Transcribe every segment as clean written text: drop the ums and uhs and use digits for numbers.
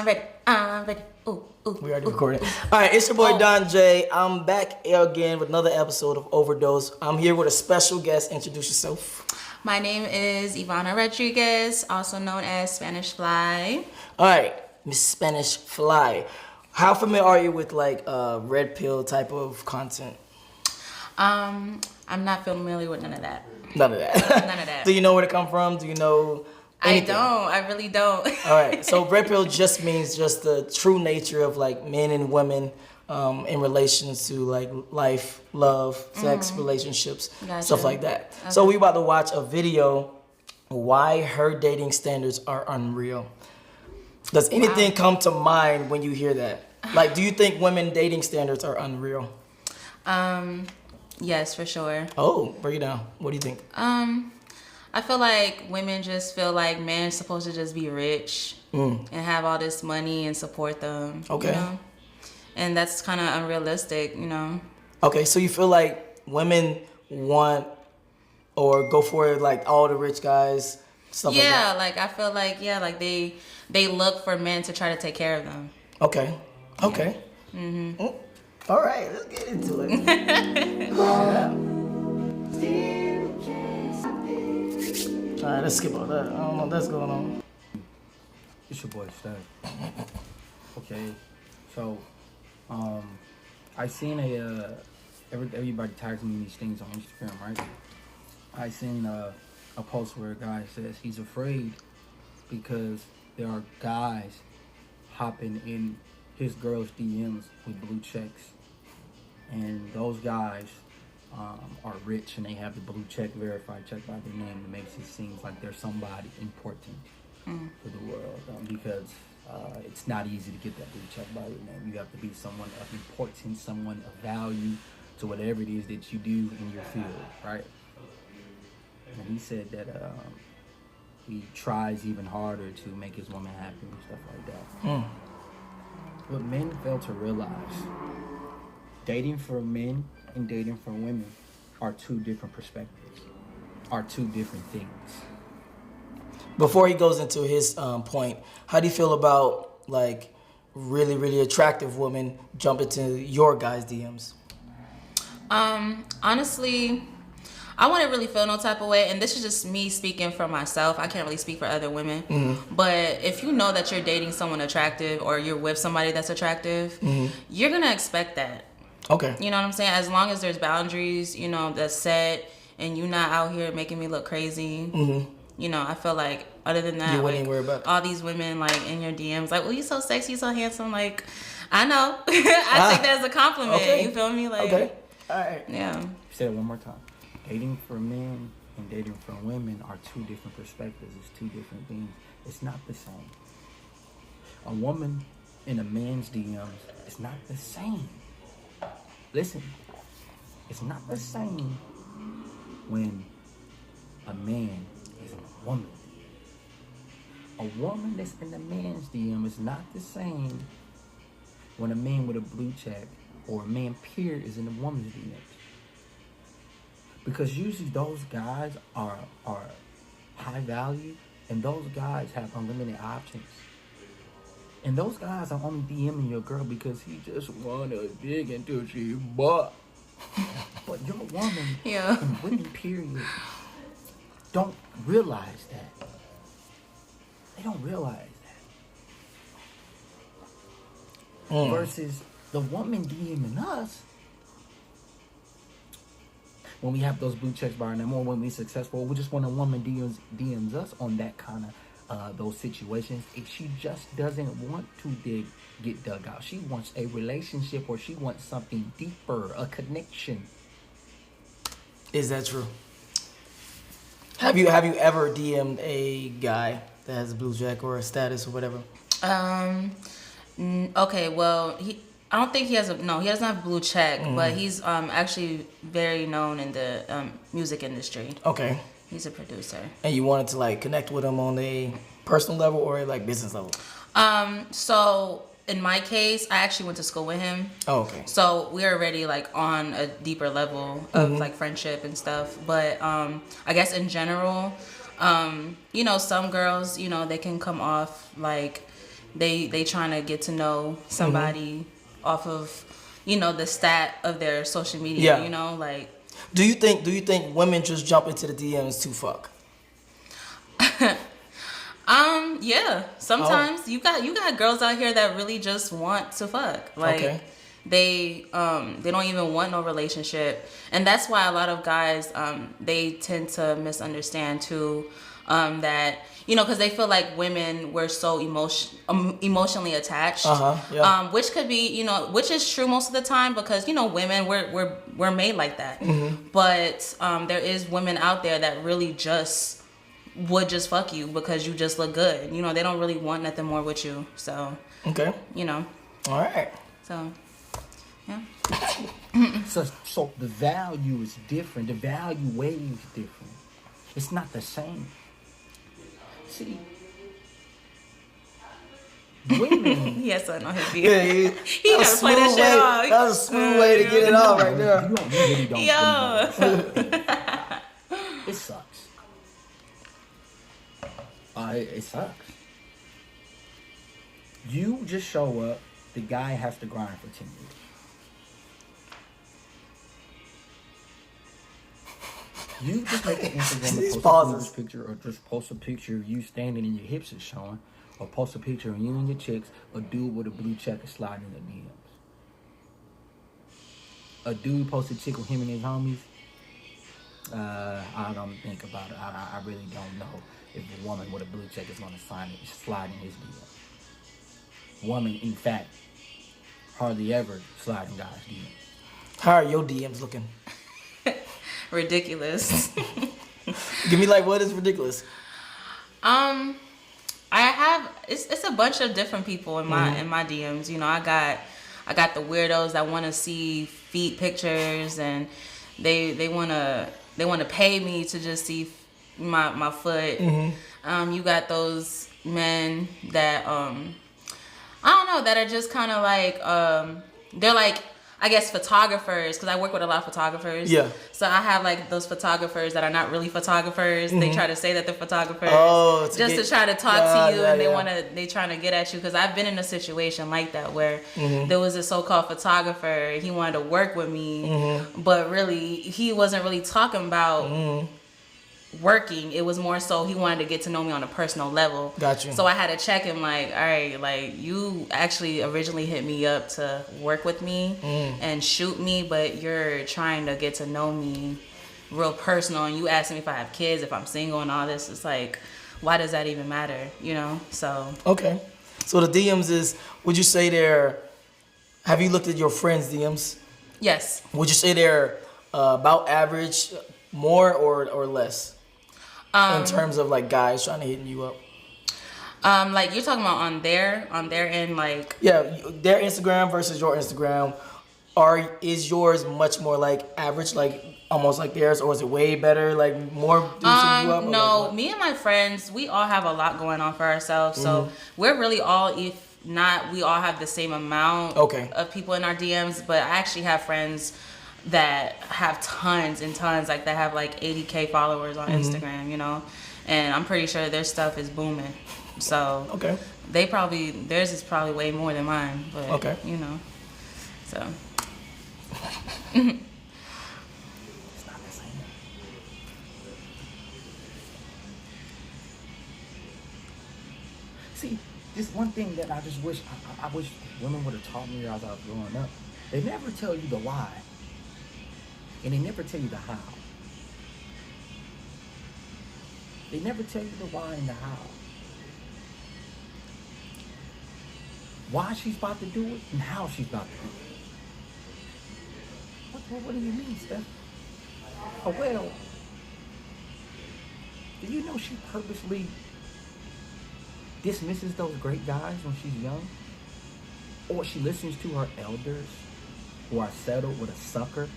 Ready. Ready. Ooh, ooh. We already recorded. All right, it's your boy Don Jaye. I'm back again with another episode of Overdose. I'm here with a special guest. Introduce yourself. My name is Ivana Rodriguez, also known as Spanish Fly. All right, Miss Spanish Fly. How familiar are you with like red pill type of content? I'm not familiar with none of that. None of that. None of that. Do you know where it come from? Do you know anything? I really don't. All right, so red pill just means just the true nature of like men and women in relations to like life, love, sex, relationships, Gotcha. stuff like that. Okay. So we about to watch a video why her dating standards are unreal. Does anything come to mind when you hear that? Like, do you think women dating standards are unreal? Yes, for sure. Oh, break it down. What do you think? I feel like women just feel like men are supposed to just be rich and have all this money and support them. Okay. You know? And that's kind of unrealistic, you know. Okay, so you feel like women want or go for like all the rich guys, stuff like that? Yeah, like I feel like they look for men to try to take care of them. Okay. Okay. All right, let's get into it. All right, let's skip all that. I don't know what's going on. It's your boy Steph. Okay, so I seen everybody tags me in these things on Instagram, right? I seen a post where a guy says he's afraid because there are guys hopping in his girl's DMs with blue checks, and those guys are rich and they have the blue check verified check by their name. It makes it seem like they're somebody important for the world because it's not easy to get that blue check by your name. You have to be someone of importance, someone of value to whatever it is that you do in your field, right? And he said that he tries even harder to make his woman happy and stuff like that. What men fail to realize, dating for men and dating for women are two different perspectives, are two different things. Before he goes into his point, how do you feel about like really, really attractive women jump into your guys' DMs? Honestly, I wouldn't really feel no type of way, and this is just me speaking for myself. I can't really speak for other women. But if you know that you're dating someone attractive or you're with somebody that's attractive, you're gonna expect that. Okay. You know what I'm saying? As long as there's boundaries, you know, that's set, and you're not out here making me look crazy. You know, I feel like other than that, You wouldn't like, worry about it. all these women like in your DMs, like, "Oh, you so sexy, you so handsome." Like, I know, I take that as a compliment. Okay. You feel me? Like, Okay. All right. yeah. Say it one more time. Dating for men and dating for women are two different perspectives. It's two different things. It's not the same. A woman in a man's DMs is not the same. Listen, it's not the same when a man is in a woman. A woman that's in a man's DM is not the same when a man with a blue check or a man period is in a woman's DMs. Because usually those guys are high value and those guys have unlimited options. And those guys are only DMing your girl because he just wanna dig into she butt. But your woman and women period don't realize that. They don't realize that. Versus the woman DMing us, when we have those blue checks by our name, or when we're successful, we just want a woman DMs us on that kind of those situations. If she just doesn't want to get dug out, she wants a relationship or she wants something deeper, a connection. Is that true? Have you ever DM'd a guy that has a blue check or a status or whatever? Okay, well, I don't think he doesn't have a blue check, but he's actually very known in the music industry. Okay. He's a producer. And you wanted to like connect with him on a personal level or like business level? So in my case, I actually went to school with him. Oh, okay. So we're already like on a deeper level of like friendship and stuff. But I guess in general, you know, some girls, you know, they can come off like they trying to get to know somebody off of, you know, the stat of their social media. Yeah. You know, like. Do you think women just jump into the DMs to fuck? Yeah. Sometimes you got girls out here that really just want to fuck. Like, Okay. they don't even want no relationship, and that's why a lot of guys they tend to misunderstand too, that, you know, because they feel like women were so emotionally attached, Yeah. which could be, you know, which is true most of the time, because, you know, women we're made like that. But there is women out there that really would just fuck you because you just look good. You know, they don't really want nothing more with you. So, Okay. you know. All right. So, yeah. So the value is different. The value weighs different. It's not the same. See, women. He has something on his feet. Yeah, He gotta play that shit off. That was a smooth way to get it off right there. You really don't. It sucks. It sucks. You just show up. The guy has to grind for 10 years. You just make an Instagram post a picture, or just post a picture of you standing and your hips is showing, or post a picture of you and your chicks, a dude with a blue checker sliding in the DMs. A dude posts a chick with him and his homies. I don't think about it. I really don't know if a woman with a blue check is going to slide in his DMs. Woman, in fact, hardly ever slide in guys' DMs. How are your DMs looking? Ridiculous. Give me, like, what is ridiculous? I have it's a bunch of different people in my DMs. You know, I got the weirdos that want to see feet pictures, and they want to pay me to just see my foot. You got those men that I don't know, that are just kind of like they're like, I guess, photographers, because I work with a lot of photographers. Yeah. So I have like those photographers that are not really photographers. They try to say that they're photographers, to try to talk to you, and they trying to get at you. Because I've been in a situation like that where there was a so-called photographer. He wanted to work with me, but really he wasn't really talking about working. It was more so he wanted to get to know me on a personal level. Gotcha. So I had to check him, like, all right, like, you actually originally hit me up to work with me and shoot me, but you're trying to get to know me real personal, and you asking me if I have kids, if I'm single, and all this. It's like, why does that even matter, you know? So Okay. So the DMs is, would you say have you looked at your friends' DMs? yes. Would you say they're about average, more or less? In terms of, like, guys trying to hit you up. Like, you're talking about on their end, like, Yeah, their Instagram versus your Instagram. Is yours much more like average, like almost like theirs, or is it way better, like more dudes hitting you up? no, like me and my friends, we all have a lot going on for ourselves, so we're really all, if not, we all have the same amount of people in our DMs. But I actually have friends that have tons and tons, like that have like 80K followers on Instagram, you know, and I'm pretty sure their stuff is booming. So theirs is probably way more than mine, but you know, so. It's not the same. See, just one thing that I just wish I wish women would have taught me as I was growing up. They never tell you the why. And they never tell you the how. They never tell you the why and the how. Why she's about to do it and how she's about to do it. What do you mean, Steph? Oh, well, do you know she purposely dismisses those great guys when she's young? Or she listens to her elders who are settled with a sucker?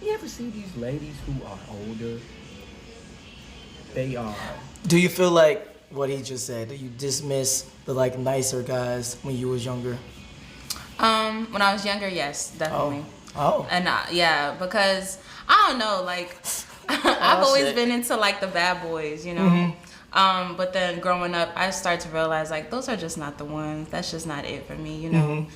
You ever see these ladies who are older? They are. Do you feel like what he just said, that you dismiss the, like, nicer guys when you was younger? When I was younger, yes, definitely. Oh. And yeah, because I don't know, like I've always been into like the bad boys, you know. But then growing up, I started to realize like those are just not the ones. That's just not it for me, you know.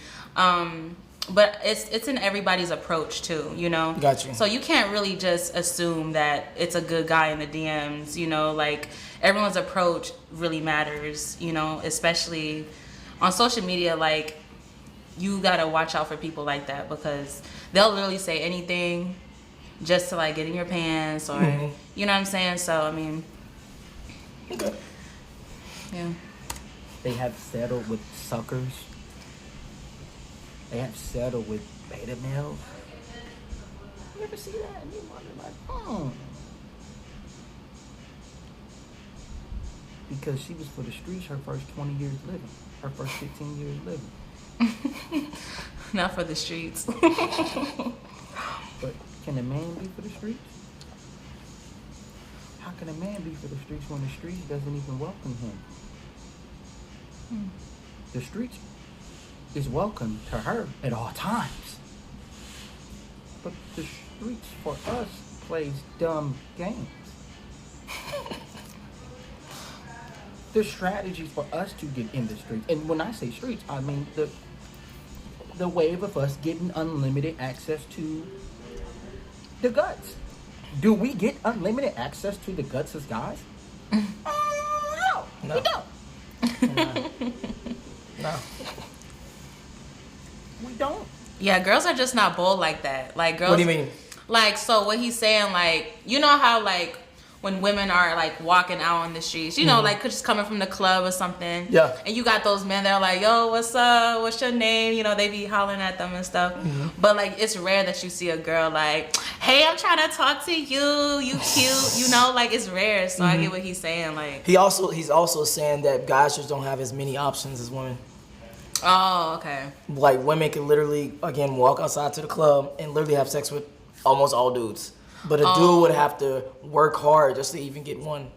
But it's in everybody's approach too, you know. Got you. So you can't really just assume that it's a good guy in the DMs, you know. Like everyone's approach really matters, you know, especially on social media. Like you gotta watch out for people like that because they'll literally say anything just to like get in your pants or you know what I'm saying. So I mean, okay. Yeah. They have settled with suckers. They have settled with beta males. You ever see that? And you wonder like, Because she was for the streets her first 20 years living. Her first 15 years living. Not for the streets. But can a man be for the streets? How can a man be for the streets when the streets doesn't even welcome him? The streets is welcome to her at all times. But the streets for us plays dumb games. There's strategies for us to get in the streets. And when I say streets, I mean the wave of us getting unlimited access to the guts. Do we get unlimited access to the guts as guys? No, we don't. No. We don't. Yeah, girls are just not bold like that. Like girls. What do you mean? Like, so what he's saying, like, you know how like when women are like walking out on the streets, you know, like just coming from the club or something. Yeah. And you got those men that are like, yo, what's up? What's your name? You know, they be hollering at them and stuff. But like, it's rare that you see a girl like, hey, I'm trying to talk to you. You cute. You know, like it's rare. So I get what he's saying. Like He's also saying that guys just don't have as many options as women. Oh, okay. Like women can literally again walk outside to the club and literally have sex with almost all dudes. But a dude would have to work hard just to even get one.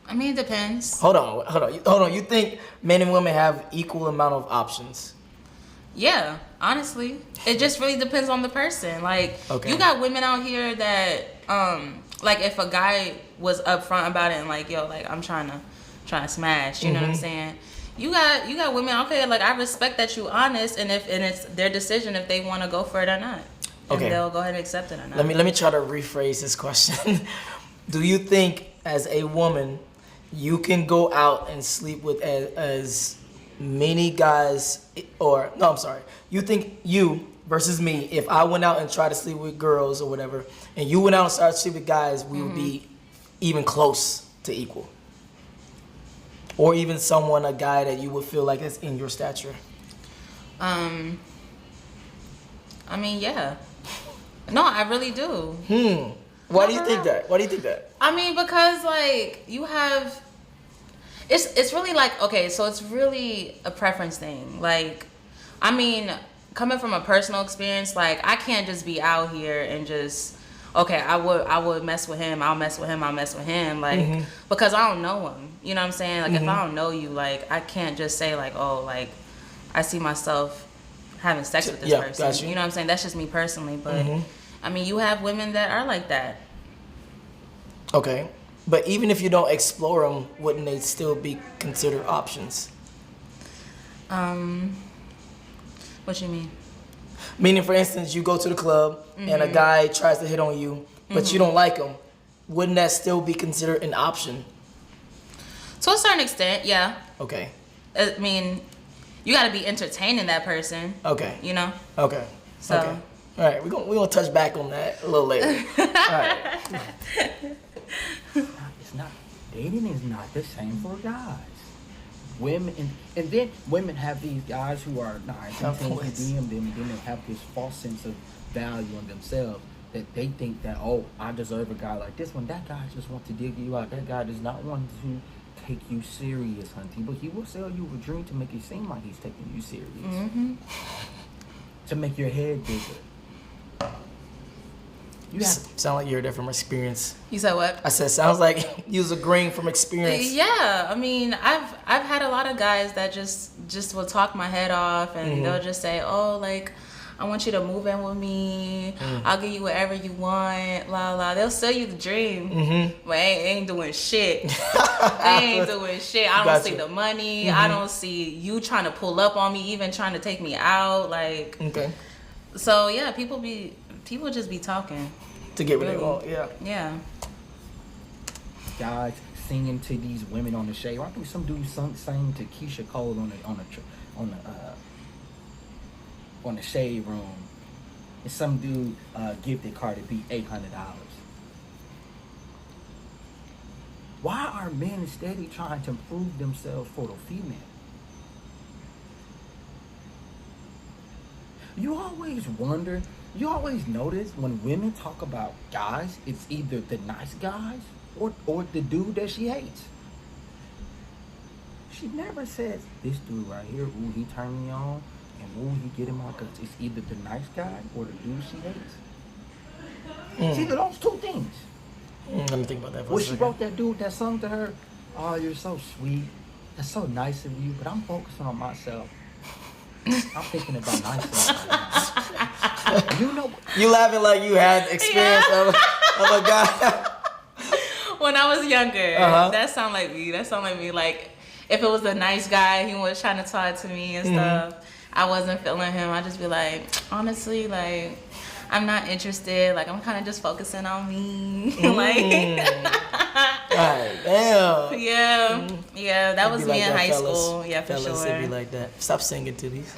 I mean, it depends. Hold on. You think men and women have equal amount of options? Yeah, honestly, it just really depends on the person. Like, you got women out here that, like, if a guy was upfront about it and like, yo, like, I'm trying to smash, you know what I'm saying? You got women, okay, like, I respect that you honest, and it's their decision if they want to go for it or not. Okay. And they'll go ahead and accept it or not. Let me try to rephrase this question. Do you think, as a woman, you can go out and sleep with as many guys, or no, I'm sorry. You think you versus me, if I went out and tried to sleep with girls or whatever, and you went out and started sleeping with guys, we would be even close to equal? Or even a guy that you would feel like is in your stature? I mean, yeah. No, I really do. Why do you think that? I mean, because like you have, it's really like, okay, so it's really a preference thing. Like, I mean, coming from a personal experience, like I can't just be out here and just, okay, I would mess with him, I'll mess with him, like because I don't know him. You know what I'm saying? Like if I don't know you, like I can't just say like, oh, like I see myself having sex with this person. Gotcha. You know what I'm saying? That's just me personally, but I mean, you have women that are like that. Okay. But even if you don't explore them, wouldn't they still be considered options? What you mean? Meaning, for instance, you go to the club and a guy tries to hit on you, but you don't like him. Wouldn't that still be considered an option? To a certain extent, yeah. Okay. I mean, you got to be entertaining that person. Okay. You know? Okay. So. Okay. All right. We're gonna touch back on that a little later. All right. It's not. Dating is not the same for guys. Women and then women have these guys who are nice and things to DM them, and then they have this false sense of value in themselves that they think that, oh, I deserve a guy like this one. That guy just wants to dig you out. That guy does not want to take you serious, hunty, but he will sell you a dream to make it seem like he's taking you serious. To make your head bigger. You sound like you're a different experience. You said what? I said, sounds like you was agreeing from experience. Yeah, I mean, I've had a lot of guys that just will talk my head off, and they'll just say, oh, like, I want you to move in with me. I'll give you whatever you want. La la. They'll sell you the dream, but ain't doing shit. They ain't doing shit. I don't see the money. I don't see you trying to pull up on me, even trying to take me out. Like, so yeah, people just be talking to get what they want. Yeah. Guys singing to these women on the shade. I think some dude sang to Keisha Cole on the shade room, and some dude gifted Cardi B $800. Why are men steady trying to prove themselves for the female? You always wonder, you always notice when women talk about guys, it's either the nice guys or the dude that she hates. She never says, this dude right here, ooh, he turned me on, and ooh, he get in my guts. It's either the nice guy or the dude she hates. It's either those two things. Let me think about that for a Well, second. she wrote that dude that sung to her, oh, you're so sweet. That's so nice of you, but I'm focusing on myself. I'm thinking about myself right now. You know, you laughing like you had experience of a guy. When I was younger, that sound like me. Like, if it was a nice guy, he was trying to talk to me and stuff, I wasn't feeling him. I'd just be like, honestly, like, I'm not interested. Like, I'm kind of just focusing on me. Like, God damn. Yeah, that was It'd be me like in that, high fellas. school. Yeah, for Fellas, sure. it'd be like that. Stop singing to these.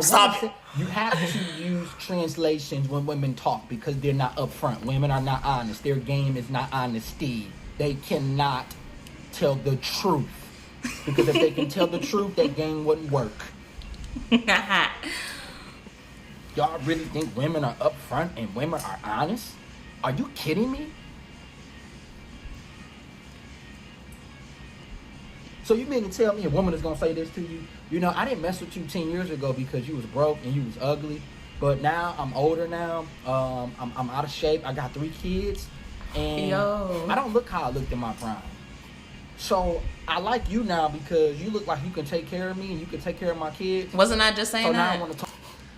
Stop it. You have to use translations when women talk because they're not upfront. Women are not honest. Their game is not honesty. They cannot tell the truth. Because if they can tell the truth, that game wouldn't work. Y'all really think women are upfront and women are honest? Are you kidding me? So you mean to tell me a woman is going to say this to you? You know, I didn't mess with you 10 years ago because you was broke and you was ugly. But now, I'm older now. I'm out of shape. I got 3 kids. And I don't look how I looked in my prime. So I like you now because you look like you can take care of me and you can take care of my kids. Wasn't I just saying So that? now I want to talk.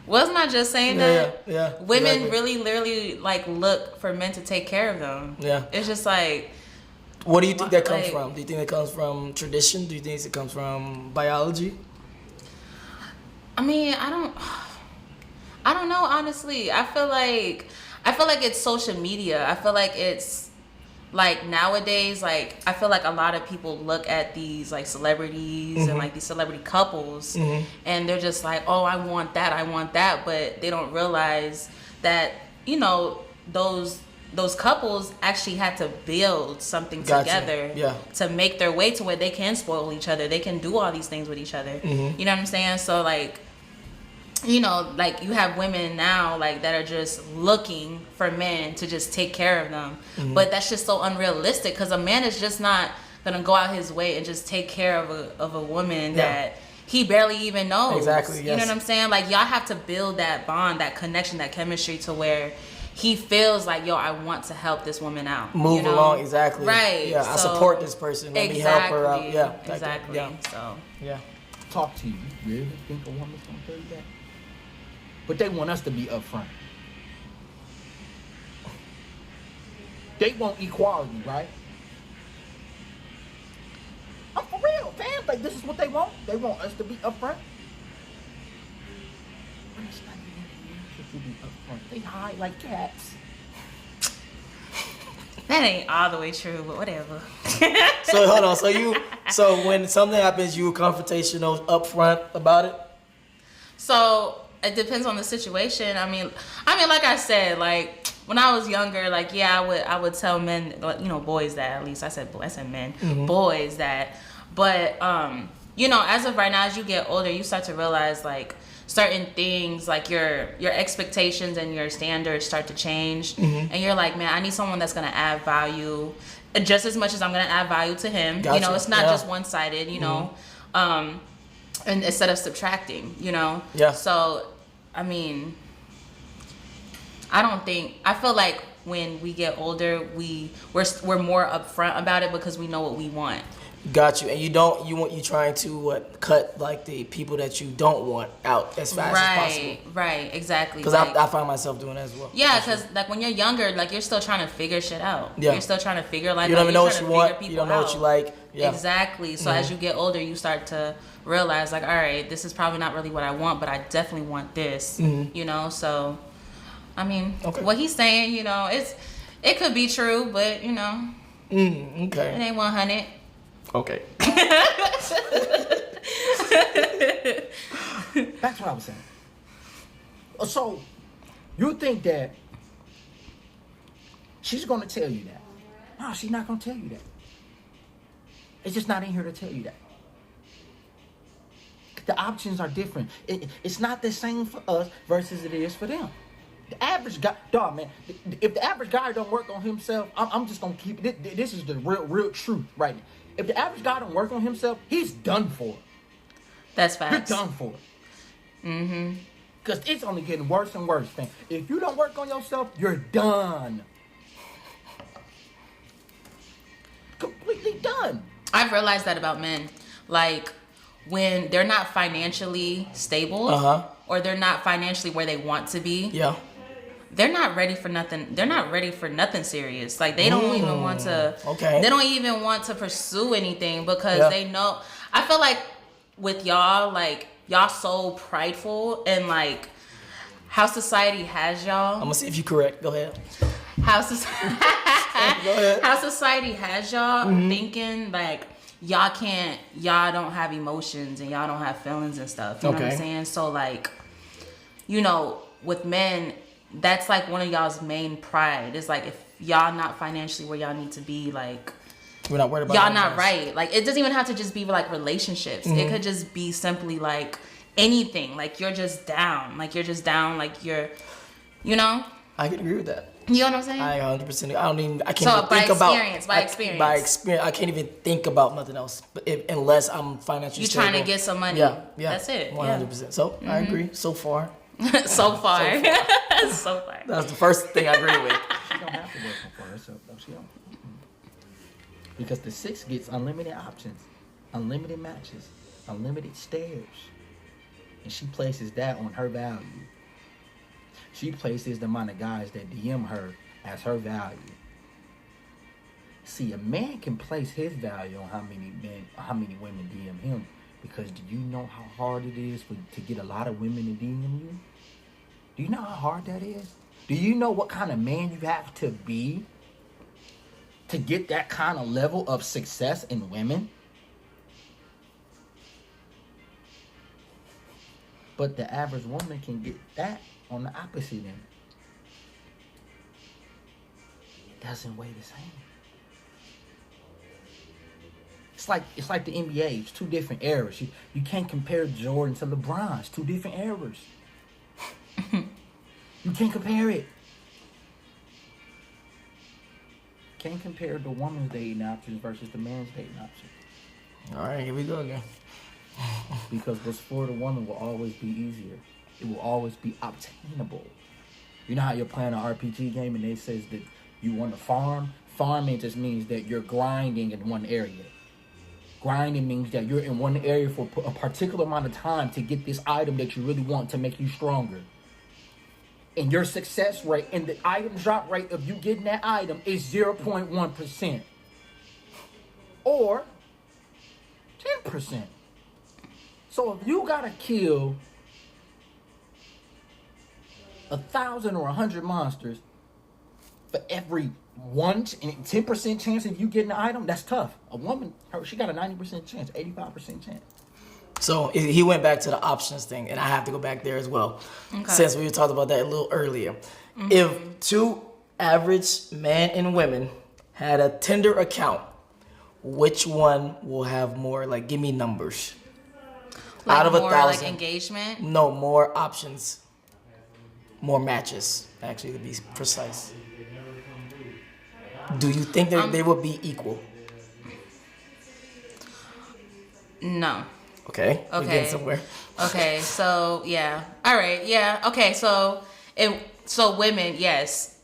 Wasn't I just saying that? Yeah. Women exactly. really, literally, like, look for men to take care of them. Yeah. It's just like... What do you think that comes like, from? Do you think it comes from tradition? Do you think it comes from biology? I mean, I don't know, honestly. I feel like it's social media. I feel like it's like nowadays, like I feel like a lot of people look at these like celebrities and like these celebrity couples and they're just like, oh, I want that, but they don't realize that, you know, those couples actually had to build something together to make their way to where they can spoil each other. They can do all these things with each other. You know what I'm saying? So like, you know, like you have women now like that are just looking for men to just take care of them. But that's just so unrealistic because a man is just not gonna go out his way and just take care of a woman that he barely even knows. Exactly. You know what I'm saying? Like y'all have to build that bond, that connection, that chemistry to where he feels like, yo, I want to help this woman out. Move along, exactly. Right. Yeah, I support this person. Let me help her out. Yeah. Exactly. So. Yeah. Talk to you. You really think a woman's gonna tell you that? But they want us to be upfront. They want equality, right? I'm for real, fam. Like this is what they want. They want us to be upfront. But it's not even easy to be upfront. They hide like cats. That ain't all the way true, but whatever. So hold on. So when something happens, you confrontational upfront about it? So it depends on the situation. I mean, like I said, like when I was younger, like I would tell men, you know, boys that at least I said men, boys that. But you know, as of right now, as you get older, you start to realize like certain things, like your expectations and your standards start to change, and you're like, man, I need someone that's gonna add value just as much as I'm gonna add value to him. Gotcha. You know, it's not just one-sided. You know. And instead of subtracting, you know? Yeah. So, I mean, I feel like when we get older, we're more upfront about it because we know what we want. Got you. And you trying to cut like the people that you don't want out as fast as possible. Right, exactly. Because like, I find myself doing that as well. Yeah, because like when you're younger, like you're still trying to figure shit out. Yeah. You're still trying to figure life out. You don't even know what you want. You You don't know what you like. Yeah. Exactly. So as you get older, you start to realize like, all right, this is probably not really what I want, but I definitely want this. You know, so I mean, what he's saying, you know, it could be true, but you know, okay. It ain't 100. Okay. That's what I was saying. So, you think that she's going to tell you that? No, she's not going to tell you that. It's just not in here to tell you that. The options are different. It's not the same for us versus it is for them. The average guy, dog, man, if the average guy don't work on himself, I'm just going to keep it. This is the real truth right now. If the average guy don't work on himself, he's done for. That's facts. You're done for. Because it's only getting worse and worse, man. If you don't work on yourself, you're done. Completely done. I've realized that about men. Like, when they're not financially stable or they're not financially where they want to be, they're not ready for nothing. They're not ready for nothing serious. Like, they don't even want to. They don't even want to pursue anything because they know. I feel like with y'all, like, y'all so prideful and like how society has y'all. I'm gonna see if you're correct. Go ahead. How society has y'all thinking like y'all don't have emotions and y'all don't have feelings and stuff. You know what I'm saying? So like, you know, with men, that's like one of y'all's main pride. It's like if y'all not financially where y'all need to be, like we're not worried about y'all not right. Like it doesn't even have to just be like relationships. It could just be simply like anything. Like you're just down. Like you're, you know? I can agree with that. You know what I'm saying? I 100%. I can't so even think about. By experience. By experience, I can't even think about nothing else. But unless I'm financially you stable. trying to get some money. Yeah. That's it. 100%. So I agree. So far. so far. So far. That's the first thing I agree with. She don't have to work for herself, though. She don't. Because the 6 gets unlimited options, unlimited matches, unlimited stares. And she places that on her value. She places the amount of guys that DM her as her value. See, a man can place his value on how many women DM him. Because do you know how hard it is to get a lot of women to DM you? Do you know how hard that is? Do you know what kind of man you have to be to get that kind of level of success in women? But the average woman can get that on the opposite end. It doesn't weigh the same. It's like the NBA. It's 2 different eras. You can't compare Jordan to LeBron. It's 2 different eras. You can't compare it. Can't compare the woman's dating options versus the man's dating options. All right, here we go again. Because what's for the woman will always be easier. It will always be obtainable. You know how you're playing an RPG game and it says that you want to farm? Farming just means that you're grinding in one area. Grinding means that you're in one area for a particular amount of time to get this item that you really want to make you stronger. And your success rate and the item drop rate of you getting that item is 0.1%. Or 10%. So if you gotta kill 1,000 or 100 monsters for every 10% chance of you getting the item, that's tough. A woman, she got a 90% chance, 85% chance. So he went back to the options thing, and I have to go back there as well. Okay. Since we were talking about that a little earlier. If 2 average men and women had a Tinder account, which one will have more, like, give me numbers? Like out of more 1,000. Like engagement? No, more options. More matches, actually, to be precise. Do you think that they would be equal? No. Okay. We're getting somewhere. Okay, so yeah. All right, yeah. Okay, so women, yes.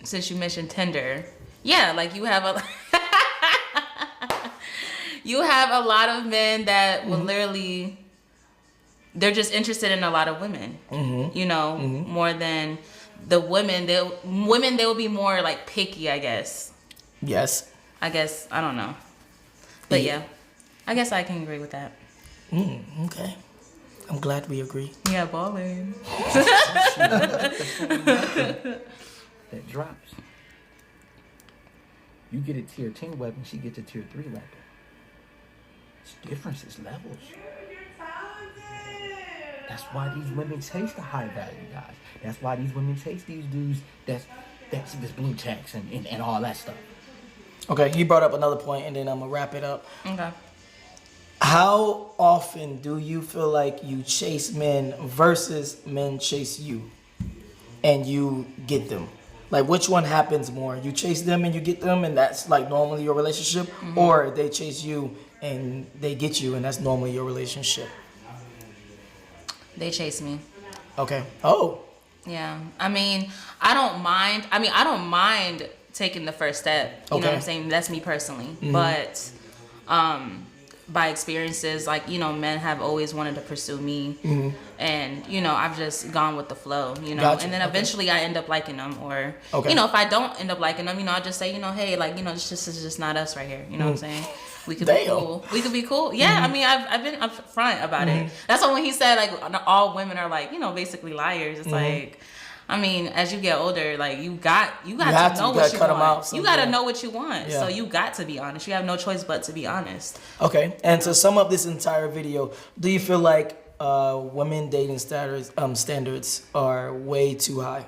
Since you mentioned Tinder, yeah, like you have a You have a lot of men that will literally, they're just interested in a lot of women. You know, more than the women. They will be more like picky, I guess. Yes. I guess, I don't know. But yeah, I guess I can agree with that. Okay. I'm glad we agree. Yeah, balling. That drops. You get a tier 10 weapon, she gets a tier 3 weapon. It's difference, it's levels. That's why these women chase the high value guys. That's why these women chase these dudes that's this blue checks and all that stuff. Okay, he brought up another point, and then I'm gonna wrap it up. Okay. How often do you feel like you chase men versus men chase you and you get them? Like, which one happens more? You chase them and you get them, and that's like normally your relationship, or they chase you and they get you, and that's normally your relationship? They chase me. Okay. Oh. Yeah. I mean, I don't mind taking the first step. You know what I'm saying? That's me personally. But by experiences, like, you know, men have always wanted to pursue me. And, you know, I've just gone with the flow, you know. Gotcha. And then eventually I end up liking them. Or, Okay. you know, if I don't end up liking them, you know, I just say, you know, hey, like, you know, this is just not us right here. You know what I'm saying? We could be cool. We could be cool. Yeah, I mean, I've been upfront about it. That's why when he said, like, all women are, like, you know, basically liars, it's like, I mean, as you get older, like, you got to know what you want. You got to know what you want. Yeah. So you got to be honest. You have no choice but to be honest. Okay. And to sum up this entire video, do you feel like women dating standards are way too high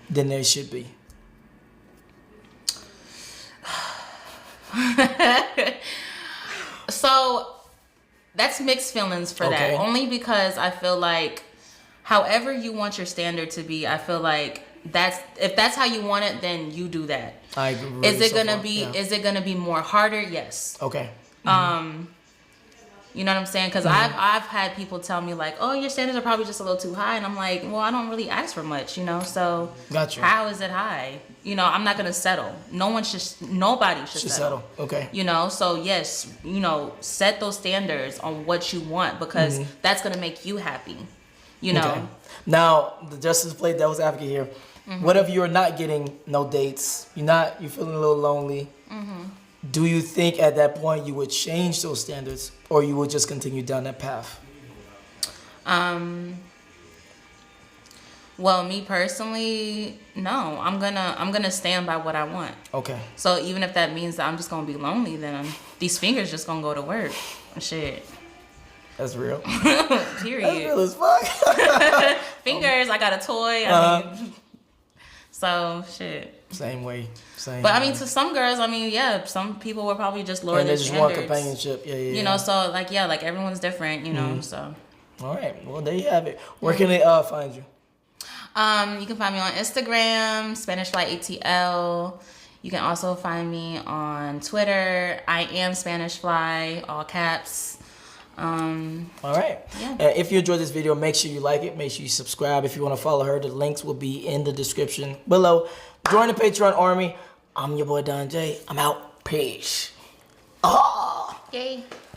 than they should be? So that's mixed feelings for that. Only because I feel like however you want your standard to be, I feel like if that's how you want it, then you do that. I agree. Is it gonna be more harder? Yes. Okay. You know what I'm saying? Because I've had people tell me like, oh, your standards are probably just a little too high, and I'm like, well, I don't really ask for much, you know. So Gotcha. How is it high? You know, I'm not gonna settle. Nobody should settle. Okay. You know, so yes, you know, set those standards on what you want because that's gonna make you happy. You know. Okay. Now, just to play devil's advocate here, what if you're not getting no dates? You're feeling a little lonely. Do you think at that point you would change those standards, or you would just continue down that path? Well, me personally, no. I'm gonna stand by what I want. Okay. So even if that means that I'm just gonna be lonely, then these fingers just gonna go to work. Shit. That's real. Period. That's real as fuck. Fingers. I got a toy. I mean, so shit. Same way. But I mean, to some girls, I mean, yeah, some people will probably just lower their standards. And they just want companionship. Yeah. You know, so like, yeah, like everyone's different. You know, so. All right. Well, there you have it. Where can they find you? You can find me on Instagram, SpanishFlyATL. You can also find me on Twitter. I am SpanishFly, all caps. All right. Yeah. If you enjoyed this video, make sure you like it. Make sure you subscribe. If you want to follow her, the links will be in the description below. Join the Patreon army. I'm your boy Jaye. I'm out. Peace. Yay.